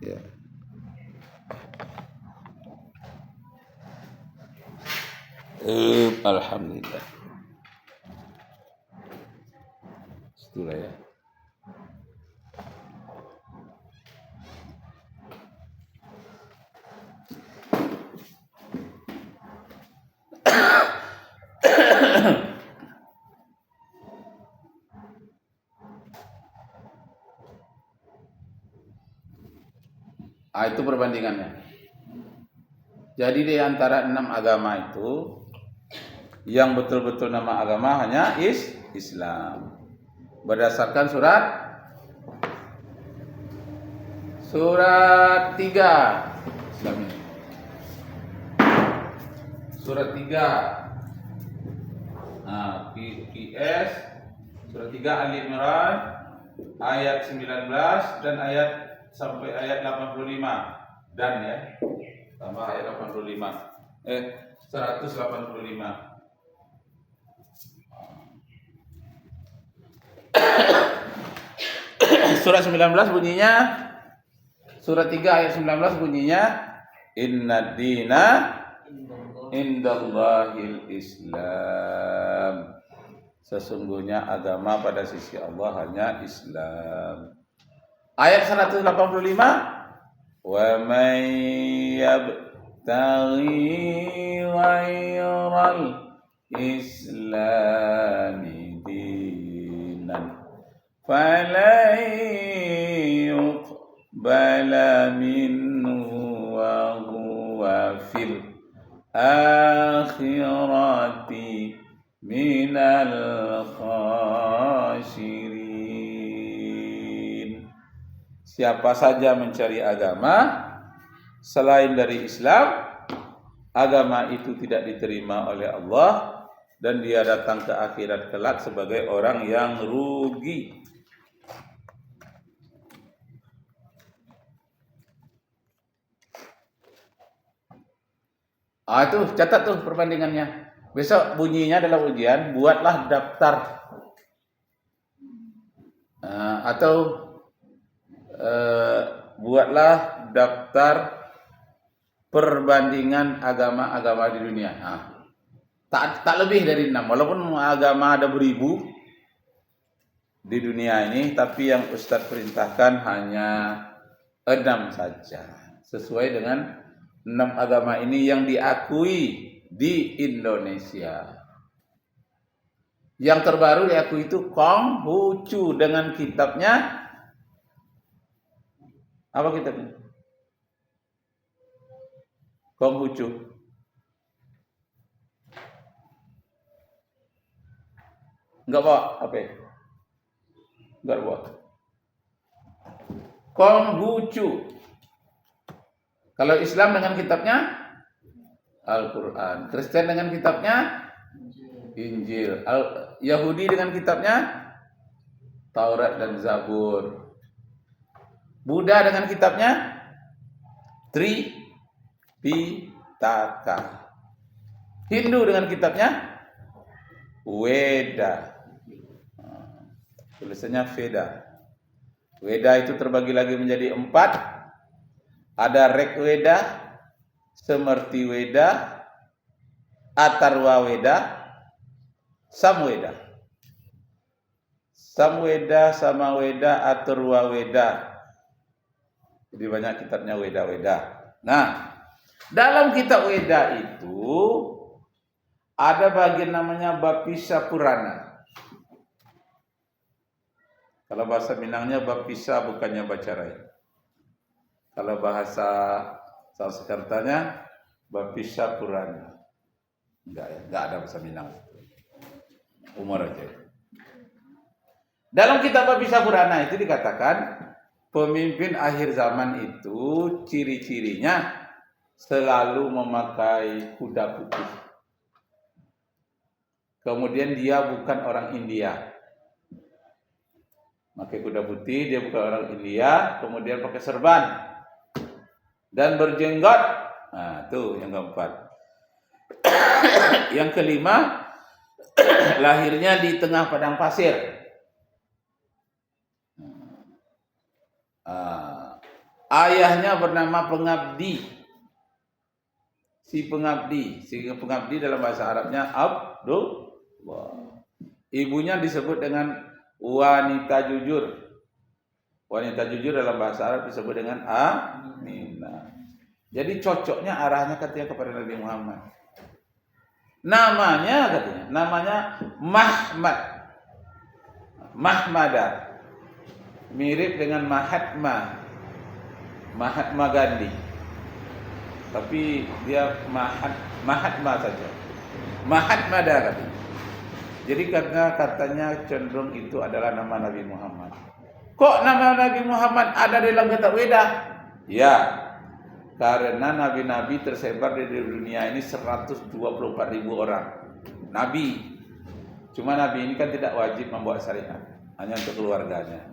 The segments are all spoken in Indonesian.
Ya. Alhamdulillah. Itulah ya. Itu perbandingannya. Jadi di antara 6 agama itu, yang betul-betul nama agama hanya Islam. Berdasarkan surat 3. Surat 3. Nah, PS surat 3 Ali Imran ayat 19 dan ayat sampai ayat 85 dan ya tambah ayat 185. Surat 19 bunyinya, surat 3 ayat 19 bunyinya, Inna dina indallahil Islam. Sesungguhnya agama pada sisi Allah hanya Islam. Ayat 185, wa may yabtaghi ghairal islami dinan falan yuqbala minhu wa huwa fil akhirati minal khasirin. Siapa saja mencari agama selain dari Islam, agama itu tidak diterima oleh Allah dan dia datang ke akhirat kelak sebagai orang yang rugi. Itu catat tuh perbandingannya. Besok bunyinya dalam ujian, buatlah daftar buatlah daftar perbandingan agama-agama di dunia. Tak lebih dari 6, walaupun agama ada beribu di dunia ini, tapi yang Ustadz perintahkan hanya 6 saja, sesuai dengan 6 agama ini yang diakui di Indonesia. Yang terbaru diakui itu Konghucu dengan kitabnya apa kitabnya? Konghucu. Enggak bawa apa? Enggak bawa. Konghucu. Kalau Islam dengan kitabnya Al-Quran, Kristen dengan kitabnya Injil, Yahudi dengan kitabnya Taurat dan Zabur, Buddha dengan kitabnya Tripitaka, Hindu dengan kitabnya Weda, tulisannya Veda. Weda itu terbagi lagi menjadi 4. Ada Rigveda, Semerti Weda, Atharva Weda, Samweda. Samweda, Samaweda, Atharva Weda. Jadi banyak kitabnya Weda-Weda. Nah, dalam kitab Weda itu ada bagian namanya Bapisa Purana. Kalau bahasa Minangnya Bapisa, bukannya Bacarai. Kalau bahasa Sanskertanya Bapisa Purana. Enggak ada bahasa Minang. Umur aja. Dalam kitab Bapisa Purana itu dikatakan pemimpin akhir zaman itu ciri-cirinya selalu memakai kuda putih. Kemudian dia bukan orang India. Pakai kuda putih, dia bukan orang India, kemudian pakai serban dan berjenggot. Nah, itu yang keempat. Yang kelima, lahirnya di tengah padang pasir. Ayahnya bernama Pengabdi. Si Pengabdi. Sehingga Pengabdi dalam bahasa Arabnya Abdullah. Ibunya disebut dengan wanita jujur. Wanita jujur dalam bahasa Arab disebut dengan Aminah. Jadi cocoknya arahnya katanya kepada Nabi Muhammad. Namanya Mahmad. Mahmada. Mirip dengan Mahatma Gandhi. Tapi dia Mahatma saja. Mahatmada katanya. Jadi katanya cenderung itu adalah nama Nabi Muhammad. Kok nama Nabi Muhammad ada di dalam kitab Weda? Ya, karena nabi-nabi tersebar di dunia ini 124.000 orang. Nabi. Cuma nabi ini kan tidak wajib membawa syariat, hanya untuk keluarganya.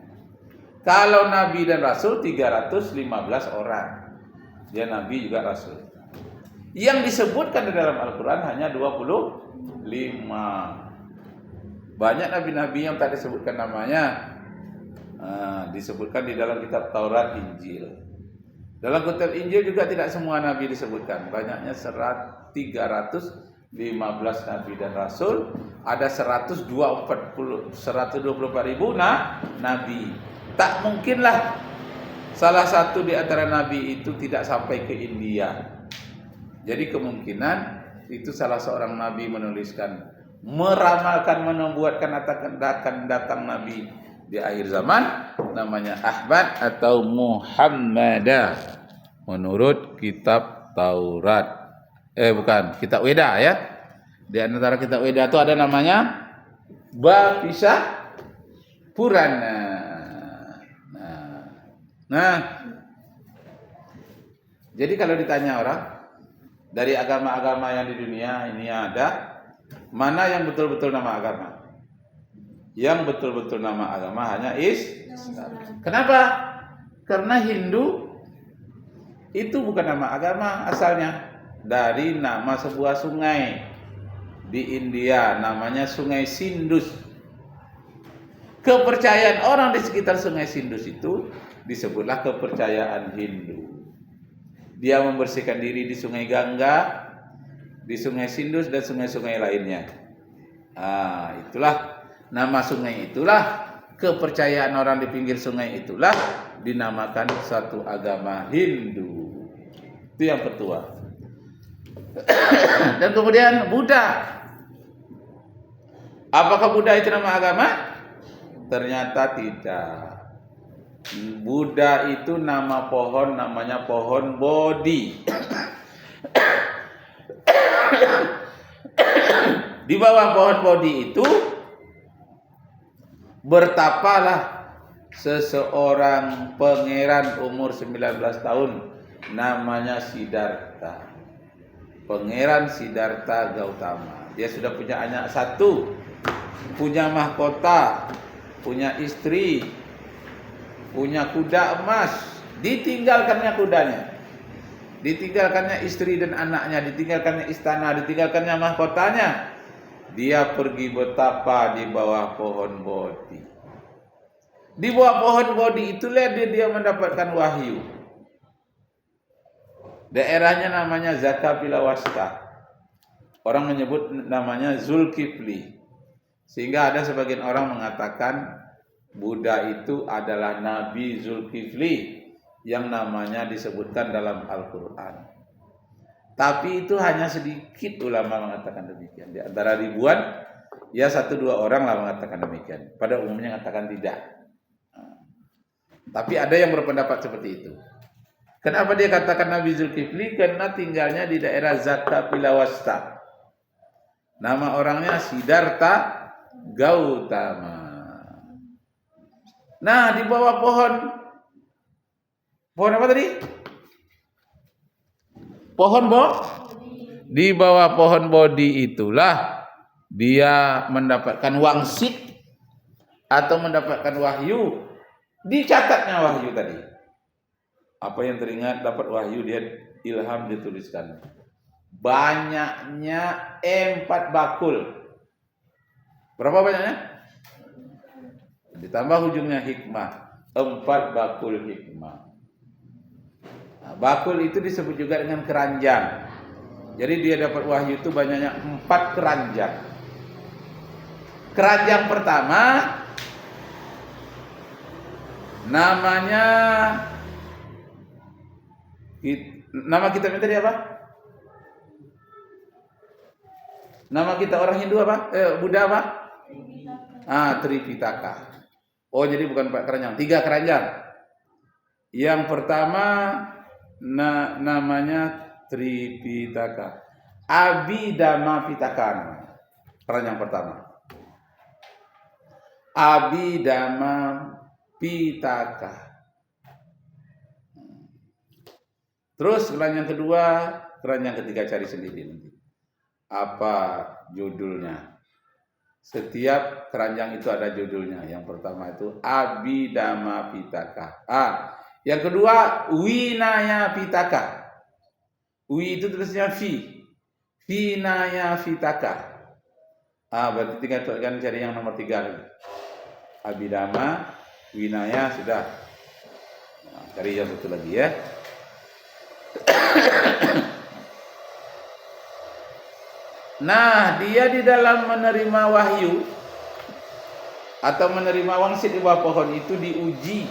Kalau nabi dan rasul 315 orang. Dia nabi juga rasul. Yang disebutkan di dalam Al-Qur'an hanya 25. Banyak nabi-nabi yang tak disebutkan namanya. Disebutkan di dalam kitab Taurat, Injil. Dalam kitab Injil juga tidak semua nabi disebutkan. Banyaknya 315 nabi dan rasul. Ada 124.000 nabi. Tak mungkinlah salah satu di antara nabi itu tidak sampai ke India. Jadi kemungkinan itu salah seorang nabi menuliskan, meramalkan, menubuatkan akan datang nabi di akhir zaman, namanya Ahmad atau Muhammadah menurut kitab Taurat. Bukan, kitab Weda ya. Di antara kitab Weda itu ada namanya Bapisa Purana. Nah, jadi kalau ditanya orang dari agama-agama yang di dunia ini ada, mana yang betul-betul nama agama? Yang betul-betul nama agama hanya Islam. Kenapa? Karena Hindu itu bukan nama agama asalnya, dari nama sebuah sungai di India, namanya Sungai Sindus. Kepercayaan orang di sekitar Sungai Sindus itu disebutlah kepercayaan Hindu. Dia membersihkan diri di Sungai Gangga, di Sungai Sindus dan sungai-sungai lainnya. Itulah nama sungai, itulah kepercayaan orang di pinggir sungai, itulah dinamakan satu agama Hindu. Itu yang tertua. Dan kemudian Buddha. Apakah Buddha itu nama agama? Ternyata tidak. Buddha itu nama pohon, namanya pohon Bodhi. Di bawah pohon Bodhi itu bertapalah seseorang pangeran umur 19 tahun, namanya Siddhartha. Pangeran Siddhartha Gautama. Dia sudah punya anak satu, punya mahkota, punya istri, punya kuda emas. Ditinggalkannya kudanya, ditinggalkannya istri dan anaknya, ditinggalkannya istana, ditinggalkannya mahkotanya. Dia pergi bertapa di bawah pohon Bodhi. Di bawah pohon Bodhi itulah dia mendapatkan wahyu. Daerahnya namanya Zakapilawasta. Orang menyebut namanya Zulkifli. Sehingga ada sebagian orang mengatakan Buddha itu adalah Nabi Zulkifli yang namanya disebutkan dalam Al-Quran. Tapi itu hanya sedikit ulama mengatakan demikian. Di antara ribuan, ya 1-2 orang lah mengatakan demikian. Pada umumnya mengatakan tidak. Tapi ada yang berpendapat seperti itu. Kenapa dia katakan Nabi Zulkifli? Karena tinggalnya di daerah Zakapilawasta. Nama orangnya Siddhartha Gautama. Nah, di bawah pohon apa tadi? Pohon di bawah pohon Bodhi itulah dia mendapatkan wangsit atau mendapatkan wahyu. Dicatatnya wahyu tadi. Apa yang teringat dapat wahyu, dia ilham dituliskan. Banyaknya 4 bakul. Berapa banyaknya? Ditambah ujungnya hikmah. 4 bakul hikmah. Nah, bakul itu disebut juga dengan keranjang. Jadi dia dapat wahyu itu banyaknya 4 keranjang. Keranjang pertama namanya, nama kita tadi apa? Nama kita orang Hindu apa? Buddha apa? Tripitaka. Oh, jadi bukan 4 keranjang, 3 keranjang. Yang pertama namanya Tripitaka. Abhidhamma Pitaka namanya. Keranjang pertama. Abhidhamma Pitaka. Terus keranjang kedua, keranjang ketiga cari sendiri nanti. Apa judulnya? Setiap keranjang itu ada judulnya. Yang pertama itu Abhidhamma Pitaka. Yang kedua Vinaya Pitaka. Wi itu tulisnya Vi. Vinaya Pitaka. Berarti tinggal cari yang nomor 3 lagi. Abhidhamma, Vinaya sudah. Cari yang satu lagi ya. Nah, dia di dalam menerima wahyu atau menerima wangsit di bawah pohon itu diuji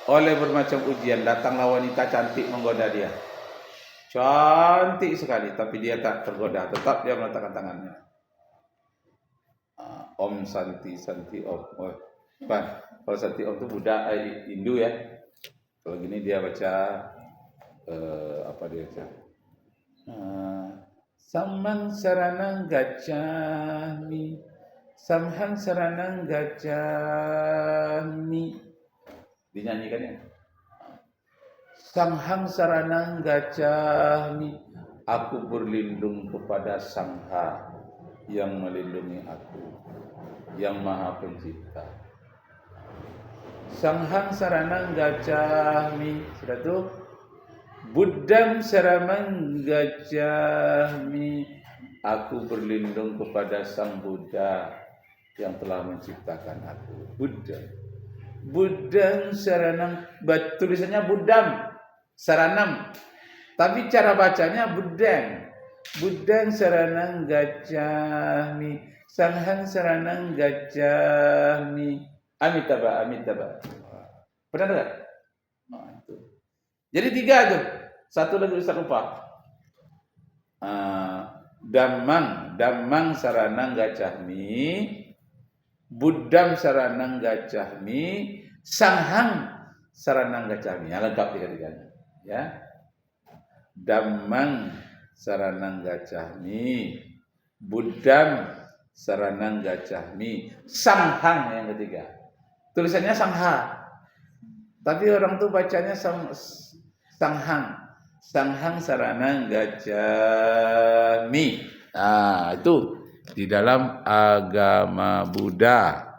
oleh bermacam ujian. Datanglah wanita cantik menggoda dia. Cantik sekali, tapi dia tak tergoda. Tetap dia meletakkan tangannya. Om Santi Om. Kalau Santi Om itu Buddha Hindu ya. Kalau gini dia baca apa dia baca? Sammang saranang gacchami, samhang saranang gacchami. Dinyanyikan ya. Sanghang saranang gacchami, aku berlindung kepada Sangha yang melindungi aku, yang Maha Pencipta. Sanghang saranang gacchami, sudah tuh. Buddham saranang gacchami, aku berlindung kepada Sang Buddha yang telah menciptakan aku. Buddham saranang, tulisannya Buddham saranam, tapi cara bacanya Buddhang saranang gacchami, sanghang saranang gacchami. Amitabha. Pernah dengar? Itu. Jadi 3 tuh. Satu lagi Ustaz lupa. Dhammang saranang gacchami, Buddham saranang gacchami, sanghang saranang gacchami. Lengkap 3-tiganya. Ya, Dhammang saranang gacchami, Buddham saranang gacchami, sanghang yang ketiga. Tulisannya sangha, tapi orang tuh bacanya sanghang saranang gacchami. Itu di dalam agama Buddha.